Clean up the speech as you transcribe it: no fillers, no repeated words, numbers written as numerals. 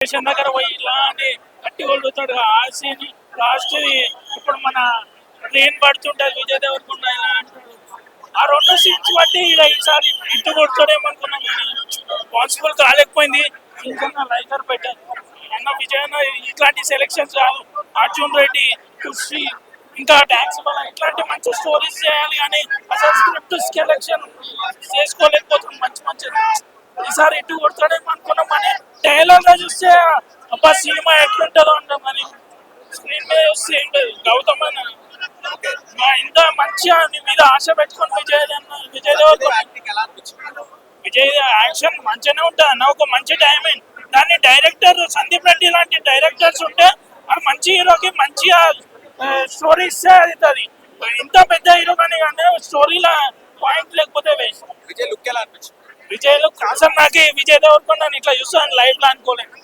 Station దగ్గర పోయి ఇలా అని కట్టి కొడుతాడు ఆ సీన్ లాస్ట్ ఇప్పుడు మన ట్రైన్ పడుతుంటది విజయ్ దేవరకొండ ఇలా అంటాడు. ఆ రెండు సీన్స్ బట్టి ఇలా ఈసారి ఇటు కొడతాడేమనుకున్నాం కానీ పాసిబుల్ కాలేకపోయింది. ఇంకా లైకర్ పెట్టారు అన్న విజయ్ అన్న. ఇట్లాంటి సెలెక్షన్స్ కాదు. అర్జున్ రెడ్డి, ఖుషి, ఇంకా డాన్స్ వల్ల ఇట్లాంటి మంచి స్టోరీస్ చేయాలి కానీ అసలు స్క్రిప్ట్ సెలెక్షన్ చేసుకోలేకపోతుంది. మంచి మంచి ఈసారి ఇటు కొడతాడేమో అనుకున్నాం కానీ ట్రైలర్ లో చూస్తే అబ్బా సినిమా ఎట్లుంటుందో అంటాం కానీ స్క్రీన్ మీద చూస్తే ఏంటది గౌతమ్ అన్న ఇంత మంచిగా నీ మీద ఆశ పెట్టుకొని విజయ్ దేవరకొండ విజయ్ యాక్షన్ మంచిగానే ఉంటుంది అన్న. ఒక మంచి టైమింగ్ దాన్ని డైరెక్టర్ సందీప్ రెడ్డి లాంటి డైరెక్టర్స్ ఉంటే ఆ మంచి హీరోకి మంచిగా స్టోరీ ఇస్తే అవుతుంది. ఇంత పెద్ద హీరో కానీ స్టోరీలో పాయింట్ లేకపోతే వేస్ట్. విజయ్ లుక్ ఎలా అనిపించింది? విజయ్ లో అసలు నాకు విజయ్ దేవరకొండ ఇట్లా చూస్తాను లైవ్ లో అనుకోలేదు.